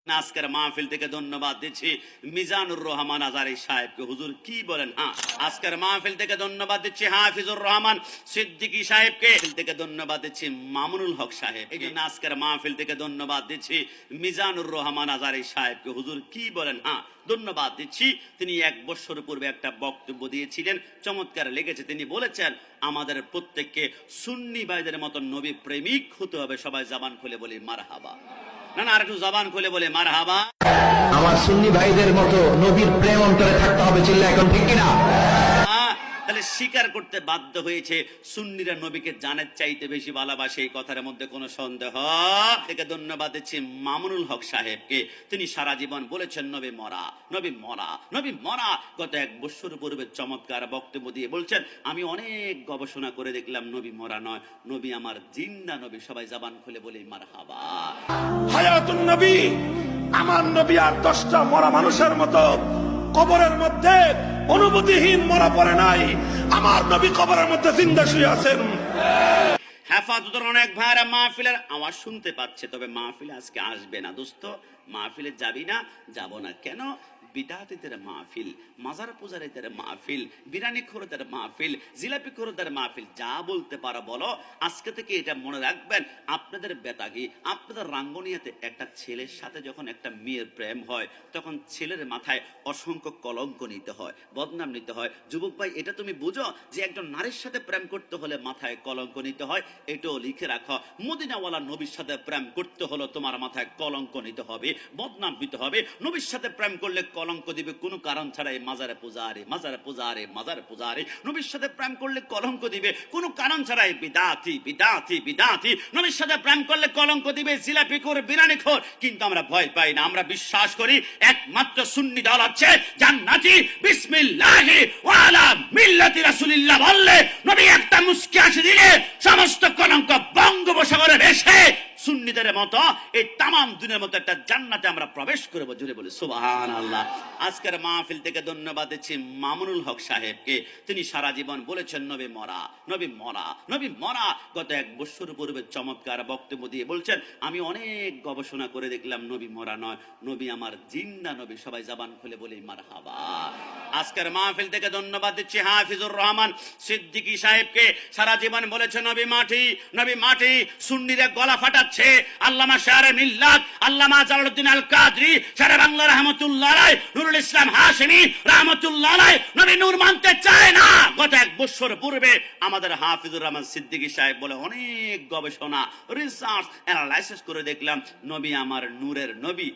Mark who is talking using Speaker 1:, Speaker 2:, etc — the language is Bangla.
Speaker 1: আজকের মাহফিল থেকে ধন্যবাদ দিচ্ছি মিজানুর রহমান আজারি সাহেবকে। হুজুর কি বলেন? আজকের মাহফিল থেকে ধন্যবাদ দিচ্ছি হাফিজুর রহমান সিদ্দিকী সাহেবকে। থেকে ধন্যবাদ দিচ্ছি মামুনুল হক সাহেব। এই জন্য আজকের মাহফিল থেকে ধন্যবাদ দিচ্ছি মিজানুর রহমান আজারি সাহেবকে। হুজুর কি বলেন? ধন্যবাদ দিচ্ছি। তিনি 1 বছর পূর্বে একটা বক্তব্য দিয়েছিলেন, চমৎকার লেগেছে। তিনি বলেছেন আমাদের প্রত্যেককে সুন্নি ভাইদের মতো নবী প্রেমিক হতে হবে। সবাই জবান খুলে বলি মারহাবা। না আর একটু জবান খুলে বলে মারহাবা।
Speaker 2: আমার সুন্নি ভাইদের মতো নবীর প্রেম অন্তরে থাকতে হবে। চিল্লা এখন ঠিক কিনা?
Speaker 1: তাহলে স্বীকার করতে বাধ্য হয়েছে সুন্নিরা নবীকে জানের চাইতে বেশি ভালোবাসে। এই কথার মধ্যে কোনো সন্দেহ থেকে ধন্যবাদ দিচ্ছি মামুনুল হক সাহেবকে। তিনি সারা জীবন বলেছেন নবী মরা, নবী মরা, নবী মরা। গত 1 বছর পূর্বে চমৎকার বক্তব্য দিয়ে বলছেন আমি অনেক গবেষণা করে দেখলাম নবী মরা নয়, নবী আমার জিন্দা নবী। সবাই জবান খুলে বলি মারহাবা।
Speaker 3: হায়াতুন নবী, আমার নবী আর 10টা মরা মানুষের মতো কবরের মধ্যে অনুভূতিহীন মরা পড়ে নাই। আমার নবী কবরের মধ্যে জিন্দা শুয়ে আছেন।
Speaker 1: হেফাজতের অনেক ভাইরা মাহফিলের আওয়াজ শুনতে পাচ্ছে, তবে মাহফিলে আজকে আসবে না। দোস্ত, মাহফিলে যাবি না? যাব না কেন? বিদাতীদের মাহফিল, মাজার পূজারীদের মাহফিল, বিরানি খোরদের মাহফিল, জিলাপি খোরদের মাহফিল। যা বলতে পারো বলো। আজকে থেকে এটা মনে রাখবেন, আপনাদের বেতাগি, আপনাদের রাঙ্গনিয়াতে একটা ছেলের সাথে যখন একটা মেয়ের প্রেম হয়, তখন ছেলের মাথায় অসংখ্য কলঙ্ক নিতে হয়, বদনাম নিতে হয়। যুবক ভাই, এটা তুমি বুঝো যে একজন নারীর সাথে প্রেম করতে হলে মাথায় কলঙ্ক নিতে হয়। এটাও লিখে রাখো। মদিনাওয়ালা নবীর সাথে প্রেম করতে হলো তোমার মাথায় কলঙ্ক নিতে হবে, বদনাম দিতে হবে। নবীর সাথে প্রেম করলে কলঙ্ক দিবে কোনো কারণ ছাড়াই। মাজারে পূজারে, মাজারে পূজারে, মাজারে পূজারে। নবীর সাথে প্রেম করলে কলঙ্ক দিবে কোনো কারণ ছাড়াই। বিদাতি, বিদাতি, বিদাতি। নবীর সাথে প্রেম করলে কলঙ্ক দিবে জিলাপি খোর, বিরানি খোর। কিন্তু আমরা ভয় পাই না, আমরা বিশ্বাস করি একমাত্র সুন্নি দল হচ্ছে জান্নাতি। বিসমিল্লাহি ওয়া আলা মিল্লাতি রাসূলিল্লাহ বললে নবী একটা মুস্কি হাসি দিলে সমস্ত কলঙ্ক বঙ্গোপসাগরে ভেসে সুন্নিদের মতো এই তামাম দুনিয়ার মতো একটা জান্নাতে আমরা প্রবেশ করব। জুড়ে বলি সুবহানাল্লাহ। আজকের মাহফিল থেকে ধন্যবাদ দিচ্ছি মামুনুল হক সাহেবকে। তিনি সারা জীবন বলেছেন নবী মরা, নবী মরা, নবী মরা। গত 1 বছর পূর্বে চমৎকার বক্তব্য দিয়ে বলছেন আমি অনেক গবেষণা করে দেখলাম নবী মরা নয়, নবী আমার জিন্দা নবী। সবাই জবান খুলে বলি মারহাবা। আজকের মাহফিল থেকে ধন্যবাদ দিচ্ছি হাফিজুর রহমান সিদ্দিকী সাহেবকে। সারা জীবন বলেছে নবী মাটি, নবী মাটি। সুন্নিরা গলা ফাটাচ্ছে। আল্লামা শারে মিল্লাত, আল্লামা জালালউদ্দিন আল কাদরি, শারে বাংলা রাহমাতুল্লাহ আলাইহি, নুরুল ইসলাম হাশেমি রাহমাতুল্লাহ আলাইহি নবী নূর মানতে চায় না। গত 1 বছর পূর্বে আমাদের হাফিজুর রহমান সিদ্দিকী সাহেব বলে অনেক গবেষণা, রিসার্চ, অ্যানালাইসিস করে দেখলাম নবী আমার নূরের নবী।